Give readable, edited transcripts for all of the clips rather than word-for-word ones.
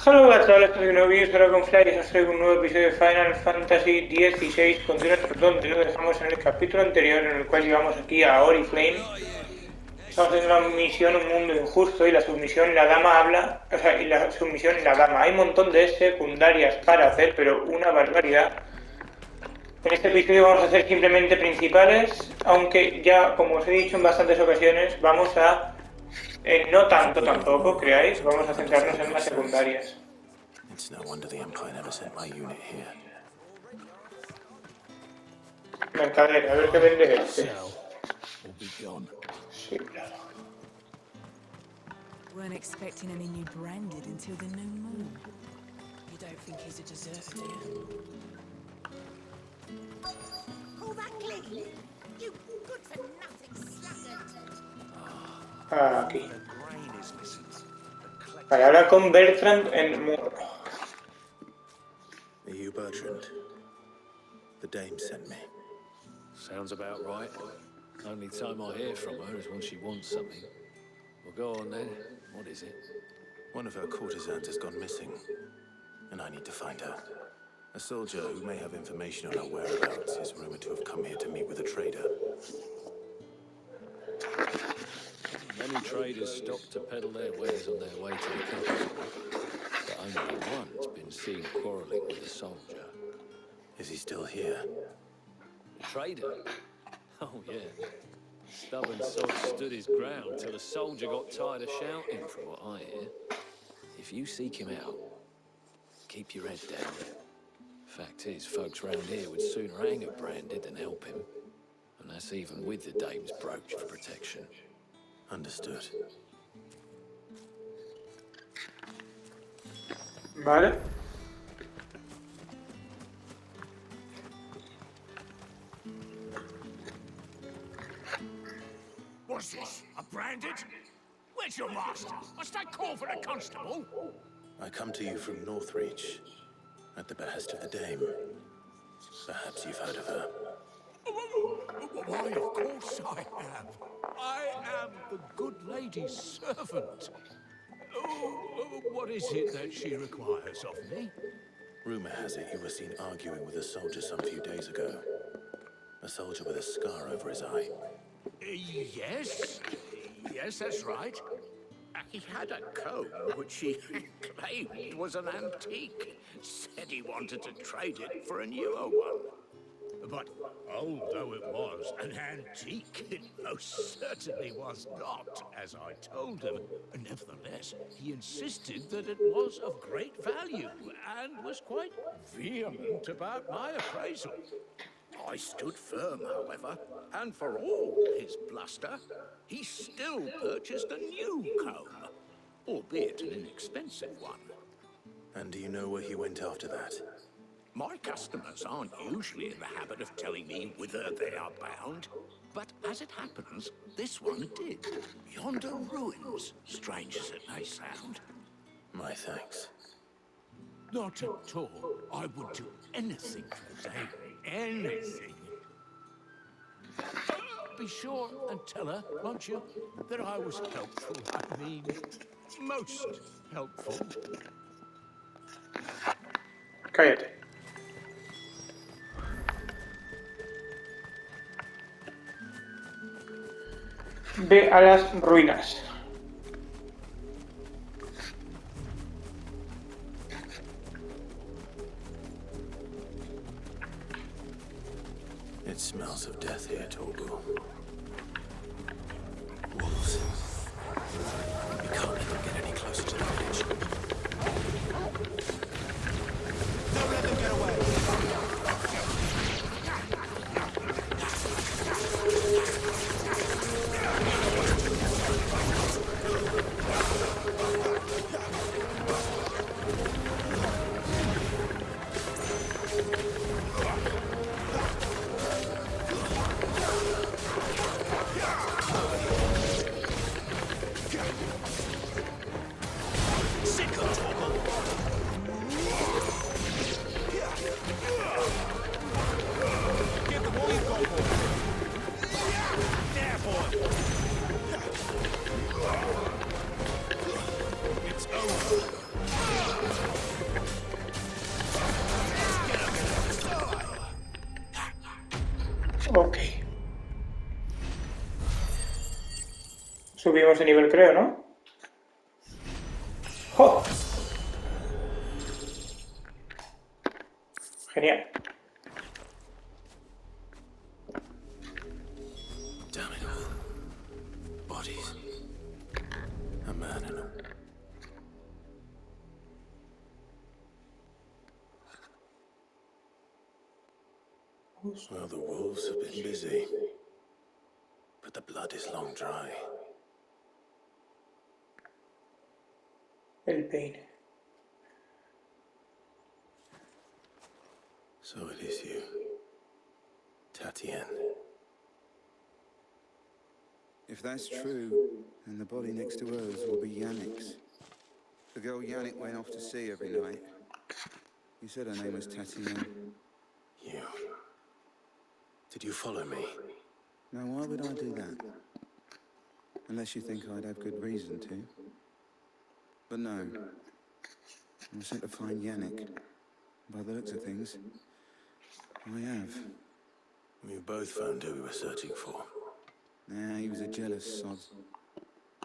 Hola a todos, soy Novios, TheDragon-fly y os traigo un nuevo episodio de Final Fantasy XVI. Continuamos donde lo dejamos en el capítulo anterior, en el cual llevamos aquí a Oriflame. Estamos haciendo una misión, un mundo injusto, y la submisión, la dama habla, y la submisión y la dama. Hay un montón de secundarias para hacer, pero una barbaridad. En este episodio vamos a hacer simplemente principales, aunque ya, como os he dicho en bastantes ocasiones, vamos a... no tanto tampoco, creáis, vamos a centrarnos en las secundarias. It's no wonder the Empire never sent my unit here. Mercader, a ver qué vende este. Sí, claro. Weren't expecting any new branded until the new moon. You don't think he's a deserter, do you? Call that clean? You good for nothing sluggard. Aquí. Vale, ahora con Bertrand en Moore. Are you Bertrand? The dame sent me. Sounds about right. Only time I hear from her is when she wants something. Well, go on then. What is it? One of her courtesans has gone missing, and I need to find her. A soldier who may have information on her whereabouts is rumored to have come here to meet with a trader. Many traders stop to peddle their wares on their way to the capital, but only one's been seen quarrelling with a soldier. Is he still here? The trader? Oh, yeah. Stubborn sod stood his ground till the soldier got tired of shouting, from what I hear. If you seek him out, keep your head down. Fact is, folks round here would sooner hang a branded than help him. And that's even with the dame's brooch for protection. Understood. Vale. What's this? A branded? Where's your master? Must I call for a constable? I come to you from Northreach, at the behest of the dame. Perhaps you've heard of her. Why, of course I have. I am the good lady's servant. Oh, what is it that she requires of me? Rumor has it you were seen arguing with a soldier some few days ago. A soldier with a scar over his eye. Yes. Yes, that's right. He had a comb which he claimed was an antique. Said he wanted to trade it for a newer one. But although it was an antique, it most certainly was not, as I told him. Nevertheless, he insisted that it was of great value and was quite vehement about my appraisal. I stood firm, however, and for all his bluster, he still purchased a new comb, albeit an inexpensive one. And do you know where he went after that? My customers aren't usually in the habit of telling me whither they are bound, but as it happens, this one did. Yonder ruins, strange as it may sound. My thanks. Not at all. I would do anything for the dame. Anything. Be sure and tell her, won't you, that I was helpful. I mean, most helpful. Cállate. Ve a las ruinas. It smells of death here, Torbu. Wolves. You can't let them get any closer to the village. Don't let them get away! Subimos de nivel, creo, ¿no? ¡Oh! Genial. Damn it all. Bodies. A man and a... Well, the wolves have been busy. But the blood is long dry. El peine. So it is you. Tatienne. If that's true, then the body next to hers will be Yannick's. The girl Yannick went off to sea every night. You said her name was Tatienne. You... Did you follow me? Now, why would I do that? Unless you think I'd have good reason to. But no. I was sent to find Yannick. By the looks of things, I have. We both found who we were searching for. Nah, he was a jealous sod.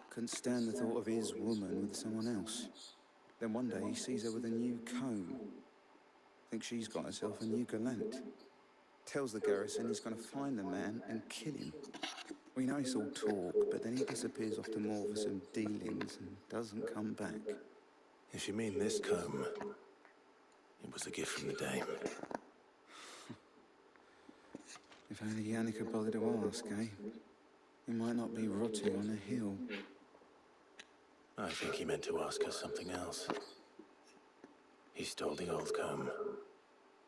Couldn't stand the thought of his woman with someone else. Then one day he sees her with a new comb. Thinks she's got herself a new gallant. Tells the garrison he's going to find the man and kill him. We know it's all talk, but then he disappears off to more for some dealings and doesn't come back. If you mean this comb, it was a gift from the dame. If only Yannick had bothered to ask, eh? He might not be rotting on a hill. I think he meant to ask her something else. He stole the old comb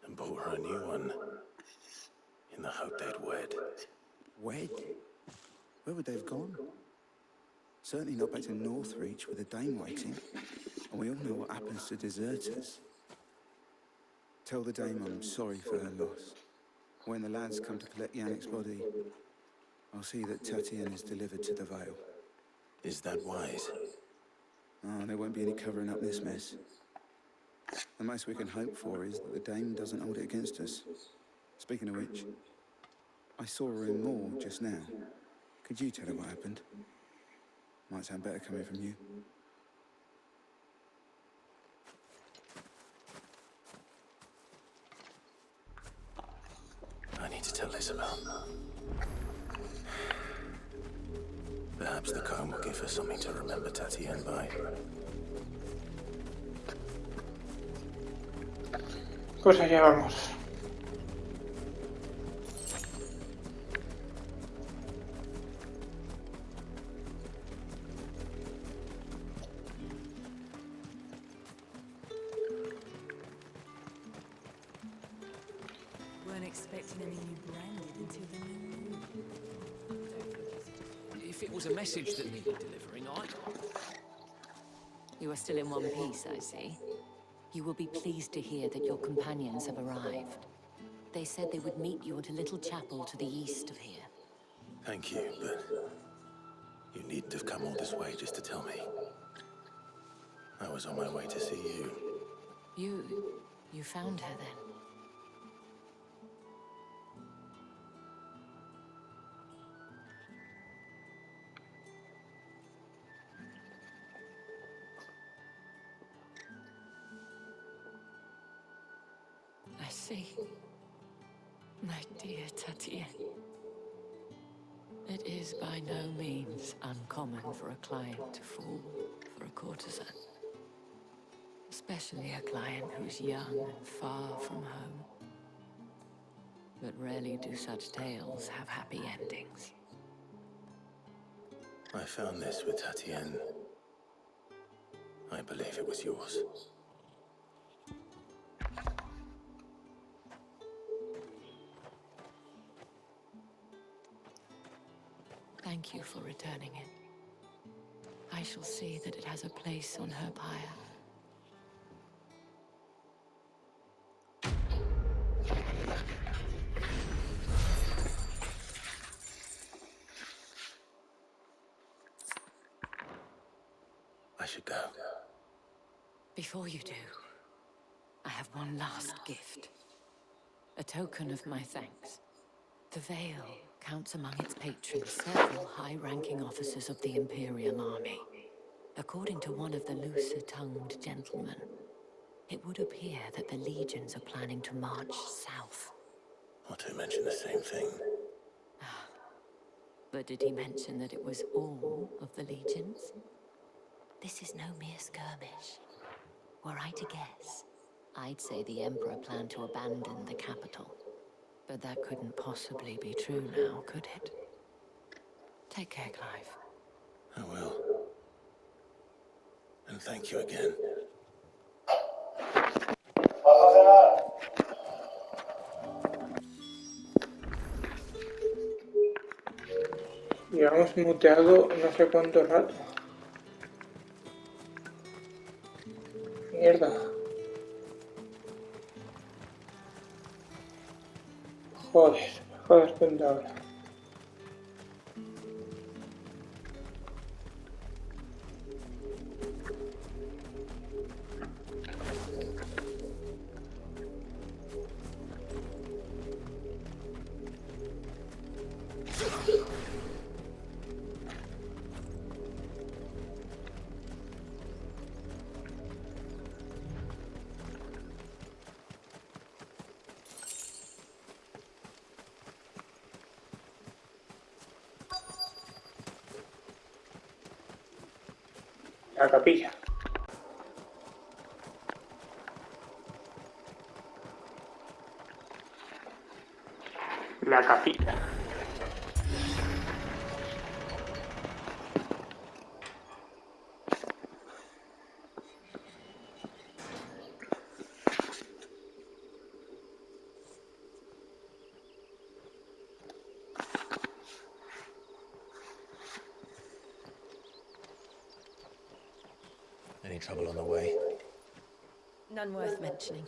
and bought her a new one in the hope they'd wed. Wed? Where would they have gone? Certainly not back to Northreach with a dame waiting. And we all know what happens to deserters. Tell the dame I'm sorry for her loss. When the lads come to collect Yannick's body, I'll see that Tatienne is delivered to the Vale. Is that wise? Oh, there won't be any covering up this mess. The most we can hope for is that the dame doesn't hold it against us. Speaking of which, I saw her in Moor just now. Could you tell her what happened? Might sound better coming from you. I need to tell Isabel. Perhaps the comb will give her something to remember Tatienne by. Pues allá vamos. Weren't expecting any new branded until the new moon. If it was a message that needed delivering, You are still in one piece, I see. You will be pleased to hear that your companions have arrived. They said they would meet you at a little chapel to the east of here. Thank you, but you needn't have come all this way just to tell me. I was on my way to see you. You found her then? I see. My dear Tatienne. It is by no means uncommon for a client to fall for a courtesan. Especially a client who's young and far from home. But rarely do such tales have happy endings. I found this with Tatienne. I believe it was yours. Thank you for returning it. I shall see that it has a place on her pyre. I should go. Before you do, I have one last gift. A token of my thanks. The Vale counts among its patrons several high-ranking officers of the Imperial army. According to one of the looser-tongued gentlemen, it would appear that the legions are planning to march south. Or to mention the same thing. But did he mention that it was all of the legions? This is no mere skirmish. Were I to guess, I'd say the Emperor planned to abandon the capital. But that couldn't possibly be true now, could it? Take care, Clive. I will. And thank you again. Llevamos muteado no sé cuánto rato. Mierda. Joder, me jodas cuenta ahora. La capilla. La capilla. Any trouble on the way? None worth mentioning.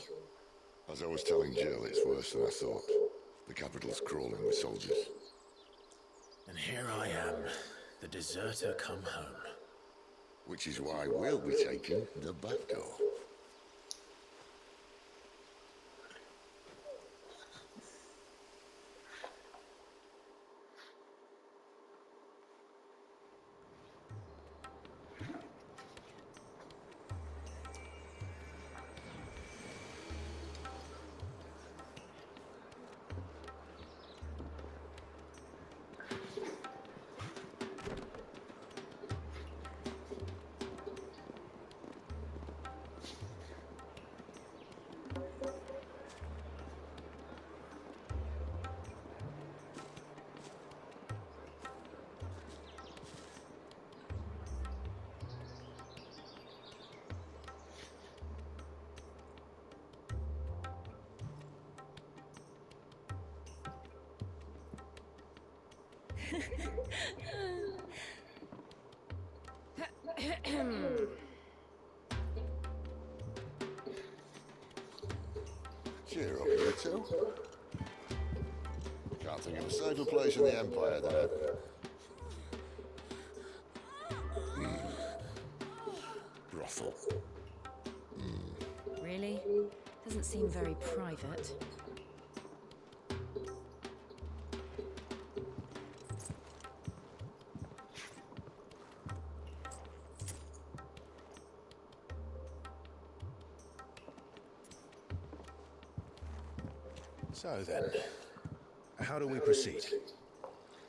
As I was telling Jill, it's worse than I thought. The capital's crawling with soldiers. And here I am, the deserter come home. Which is why we'll be taking the back door. Cheer up, you two. Can't think of a safer place in the Empire than it. Brothel. Really? Doesn't seem very private. So then, how do we proceed?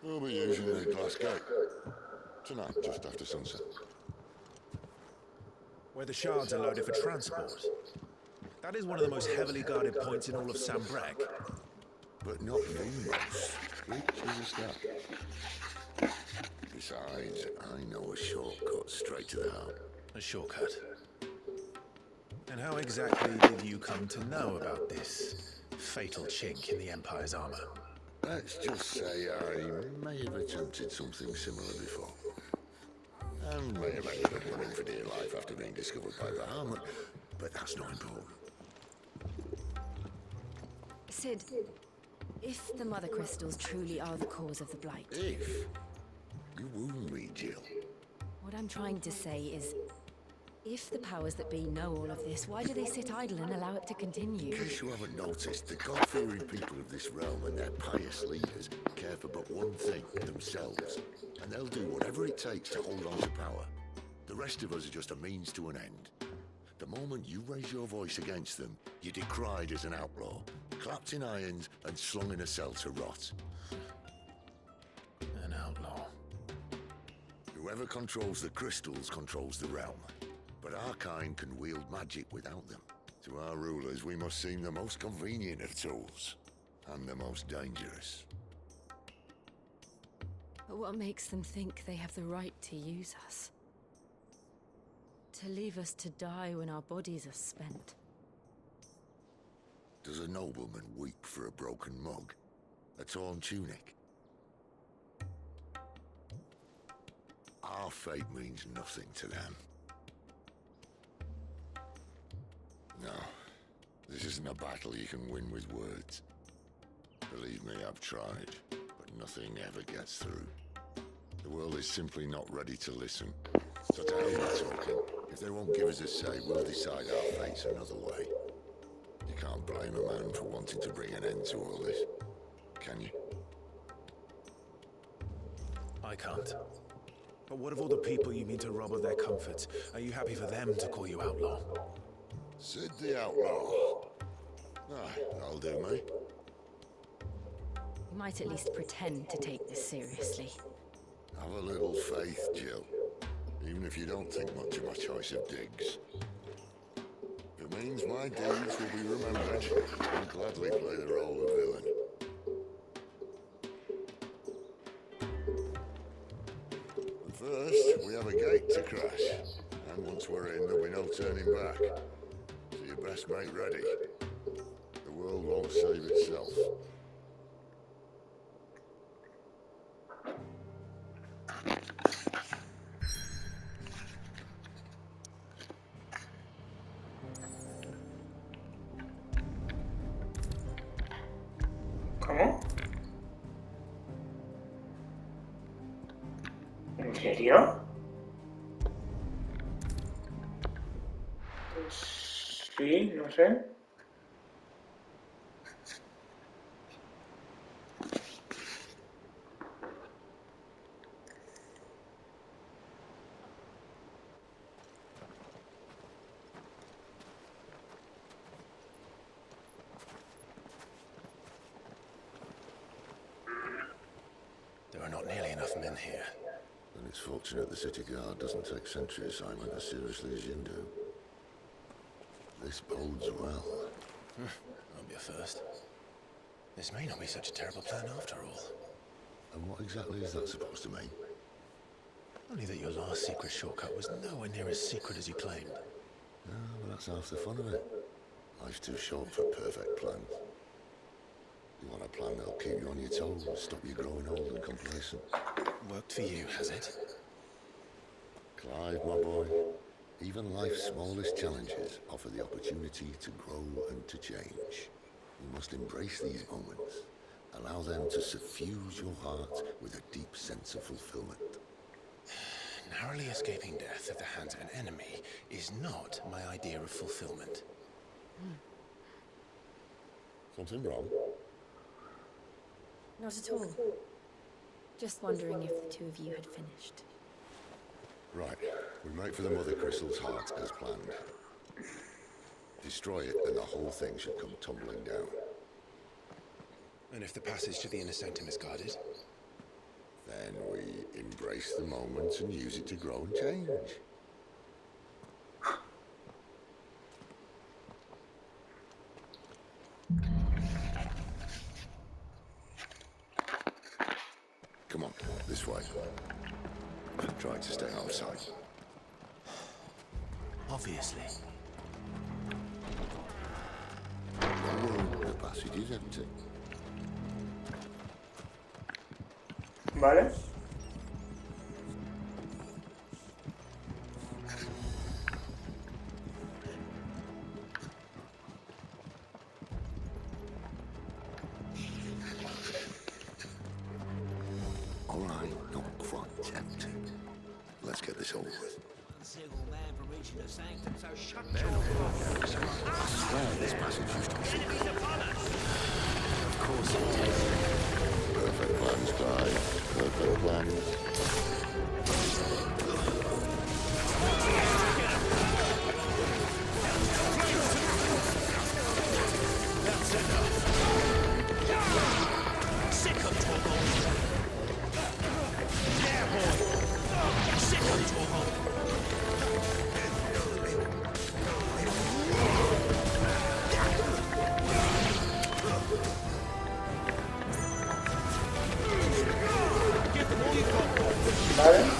We'll be using the glass gate. Tonight, just after sunset. Where the shards are loaded for transport. That is one of the most heavily guarded points in all of Sambrec. But not the most. Which is a step. Besides, I know a shortcut straight to the heart. A shortcut. And how exactly did you come to know about this fatal chink in the Empire's armor? Let's just say I may have attempted something similar before. And may have ended up running for dear life after being discovered by the armor, but that's not important. Sid, if the Mother Crystals truly are the cause of the Blight... If? You wound me, Jill. What I'm trying to say is... If the powers that be know all of this, why do they sit idle and allow it to continue? In case you haven't noticed, the God-fearing people of this realm and their pious leaders care for but one thing, themselves. And they'll do whatever it takes to hold on to power. The rest of us are just a means to an end. The moment you raise your voice against them, you're decried as an outlaw, clapped in irons and slung in a cell to rot. An outlaw. Whoever controls the crystals controls the realm. But our kind can wield magic without them. To our rulers, we must seem the most convenient of tools, and the most dangerous. But what makes them think they have the right to use us? To leave us to die when our bodies are spent? Does a nobleman weep for a broken mug? A torn tunic? Our fate means nothing to them. No, this isn't a battle you can win with words. Believe me, I've tried, but nothing ever gets through. The world is simply not ready to listen. So to hell with talking. If they won't give us a say, we'll decide our fates another way. You can't blame a man for wanting to bring an end to all this, can you? I can't. But what of all the people you mean to rob of their comforts? Are you happy for them to call you outlaw? Sid the Outlaw. That'll do me. We might at least pretend to take this seriously. Have a little faith, Jill. Even if you don't think much of my choice of digs. If it means my deeds will be remembered, I'll gladly play the role of villain. But first, we have a gate to crash. And once we're in, there'll be no turning back. So you best make ready. The world won't save itself. ¿Cómo? ¿En serio? Sí, no sé. There are not nearly enough men here. And it's fortunate the city guard doesn't take sentry assignment as seriously as you do. This bodes well. Won't be a first. This may not be such a terrible plan after all. And what exactly is that supposed to mean? Only that your last secret shortcut was nowhere near as secret as you claimed. No, but that's half the fun of it. Life's too short for perfect plans. You want a plan that'll keep you on your toes and stop you growing old and complacent. Worked for you, has it? Clive, my boy, even life's smallest challenges offer the opportunity to grow and to change. You must embrace these moments. Allow them to suffuse your heart with a deep sense of fulfillment. Narrowly escaping death at the hands of an enemy is not my idea of fulfillment. Something wrong? Not at all. Just wondering if the two of you had finished. Right. We make for the Mother Crystal's heart as planned. Destroy it and the whole thing should come tumbling down. And if the passage to the inner sanctum is guarded? Then we embrace the moment and use it to grow and change. Come on, this way. And try to stay out of sight. Obviously. The passage is empty. ¿Vale? All right, not quite empty. Let's get this over with. single man from reaching the sanctum, so shut your mouth. I swear this passage used to be secret. Enemies upon us! Of course it did. Perfect plans, Clive. Perfect plans. That's enough. Sick of Torgal. Yeah, boy. Sick of Torgal. Give them all you've got. Vale.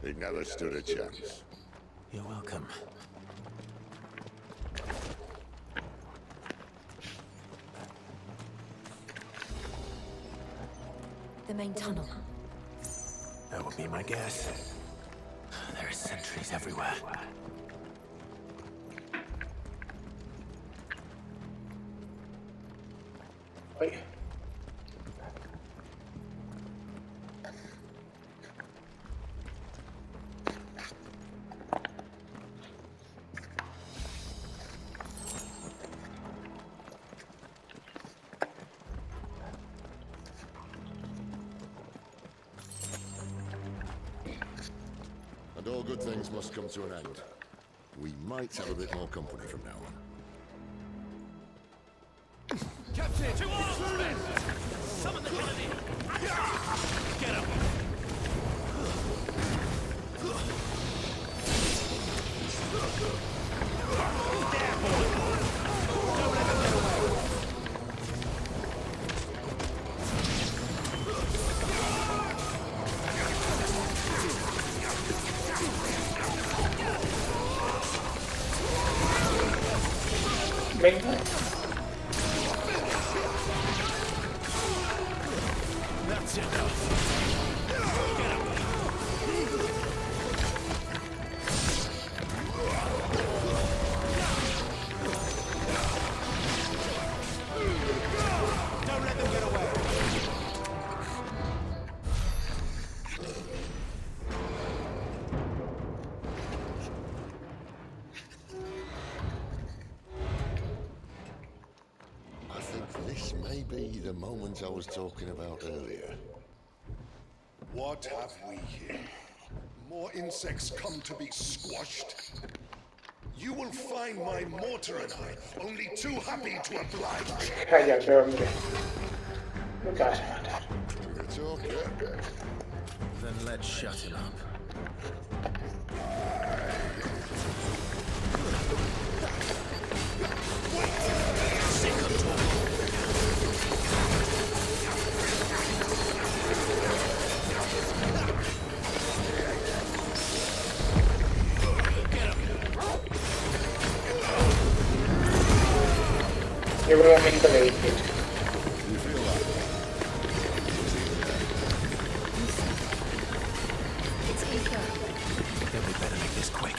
He never stood a chance. You're welcome. The main tunnel. That would be my guess. There are sentries everywhere. Oye. And all good things must come to an end. We might have a bit more company from now on. Captain! To arms, men! Summon the cannon! Get up! There, boy! Don't let them get away! Venga. That's enough! Get up! Don't let them get away! I think this may be the moment I was talking about earlier. What have we here? More insects come to be squashed? You will find my mortar and I only too happy to oblige. Cállate, hombre. Nunca vas a matar. We're talking. Then let's shut him up. Llegó el momento de irte. You feel that? It's ether. Then we better make this quick.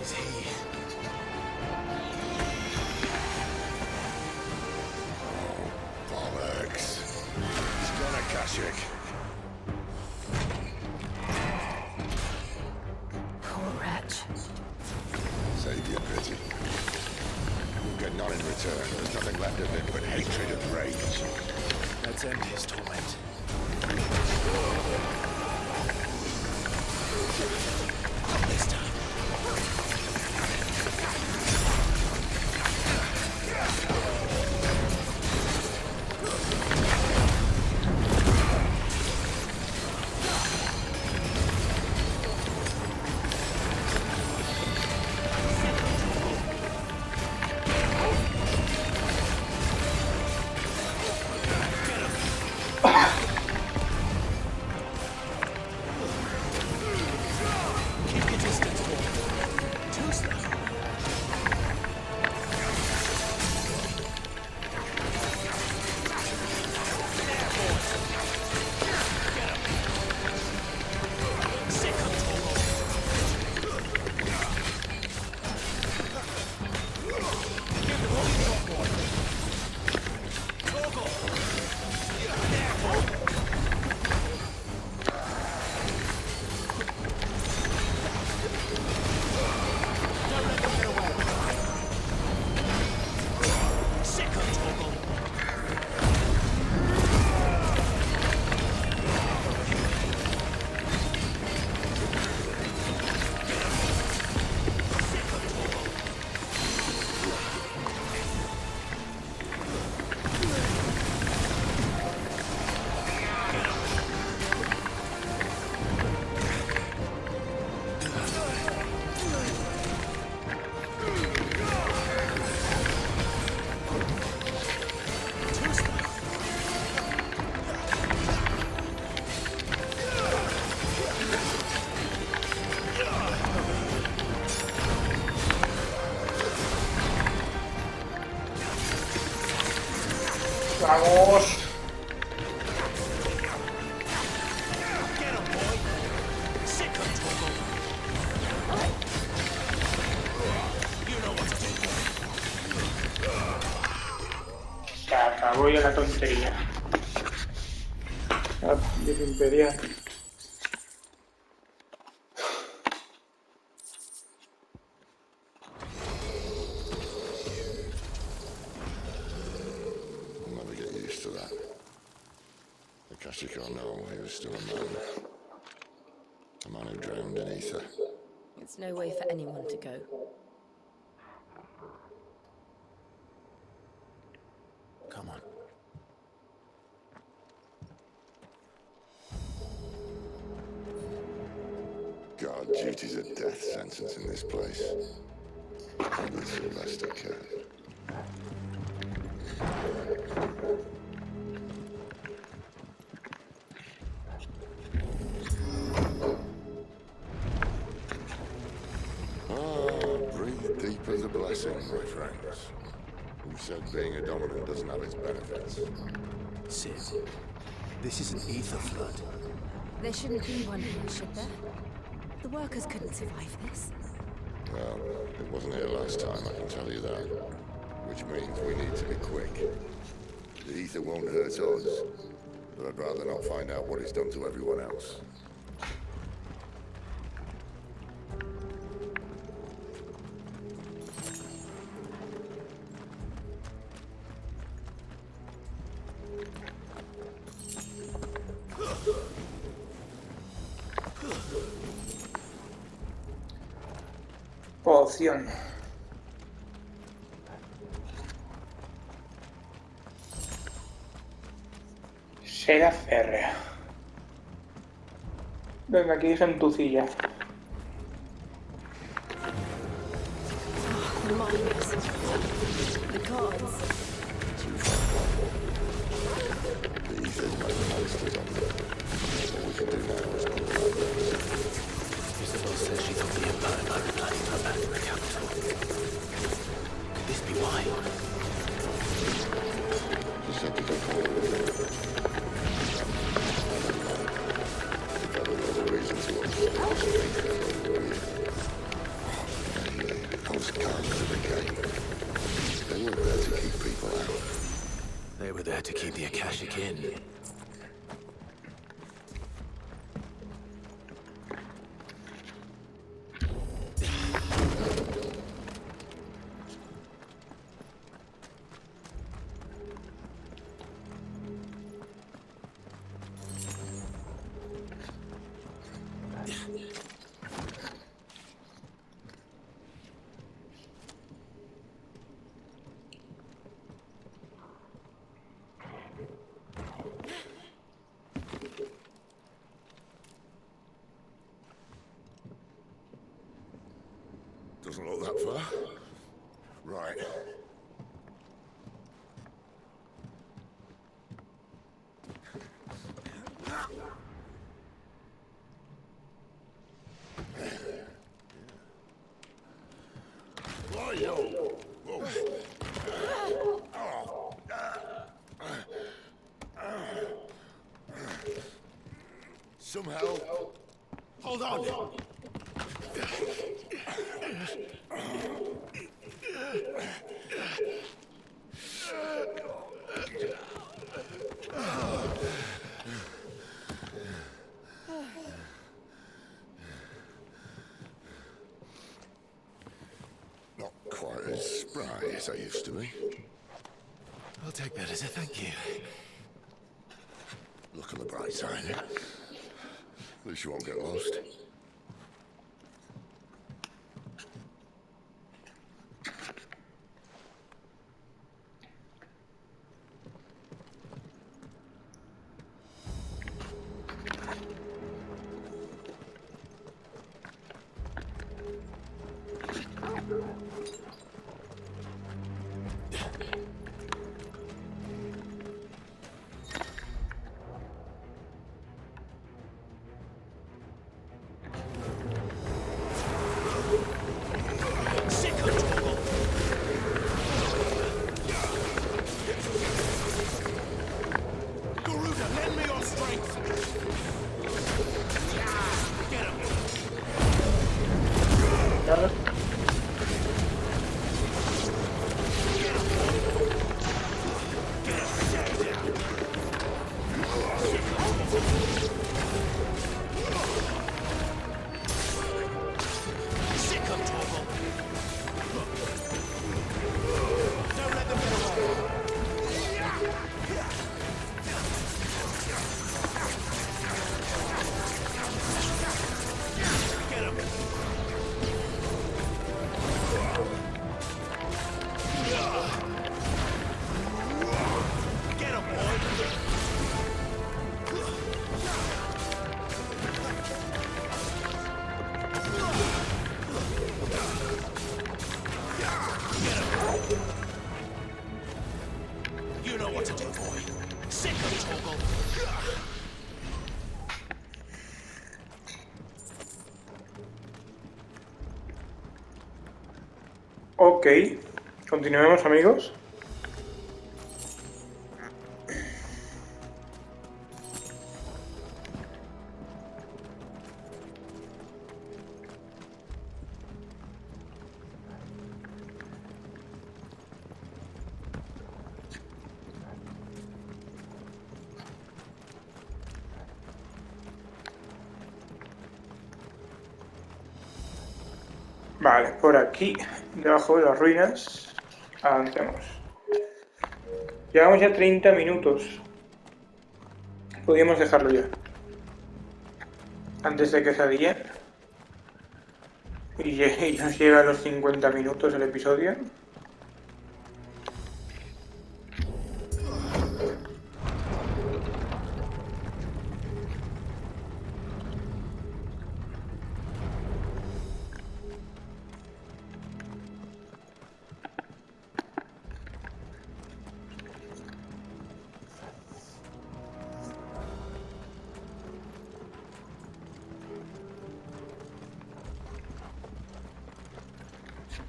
Is he? Bollocks. He's gonna catch it. Poor wretch. Save your pity. You'll get none in return. There's nothing left of him but hatred and rage. Let's end his torment. Not this time. Vamos. Se acabó ya la tontería. Imperial. I'll never get used to that. The Kashiko know he was still a man. A man who drowned in ether. It's no way for anyone to go. Come on. Guard duty's a death sentence in this place. Maybe Sylvester cared. Breathe deep as a blessing, my friends. Who said being a dominant doesn't have its benefits? Sid, this is an ether flood. There shouldn't be one here, should there? The workers couldn't survive this. Well, it wasn't here last time, I can tell you that. Which means we need to be quick. The ether won't hurt us, but I'd rather not find out what it's done to everyone else. Poción. Seda férrea. Venga, aquí es entucilla. The mines. The cards. The ether's made the monsters on them. All we can do now is pull them. Isabel says she thought the Empire might be planning her back to the capital. Could this be why? She said to go forward. If ever there's a reason to those guards of the gate. They weren't there to keep people out. They were there to keep the Akashic in. Doesn't look that far. Right. Somehow. Hold on. Not quite as spry as I used to be. I'll take that as a thank you. Look on the bright side. At least you won't get lost. You know what to do, boy. Sick of Toggle. Ok, continuemos, amigos. Vale, por aquí, debajo de las ruinas, avancemos. Llevamos ya 30 minutos. Podríamos dejarlo ya. Antes de que se adhiera. Y nos llega a los 50 minutos el episodio.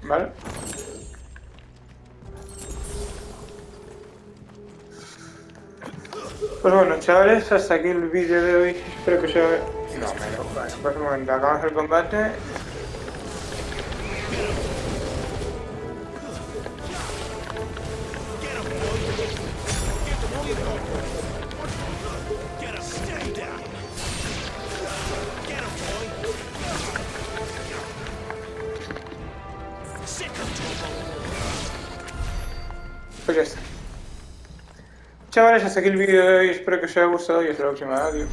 ¿Vale? Pues bueno, chavales, hasta aquí el vídeo de hoy. Espero que os haya... No, bueno, pues un momento, acabamos el combate. Pues ya está. Chavales, hasta aquí el vídeo de hoy. Espero que os haya gustado y hasta la próxima. Adiós.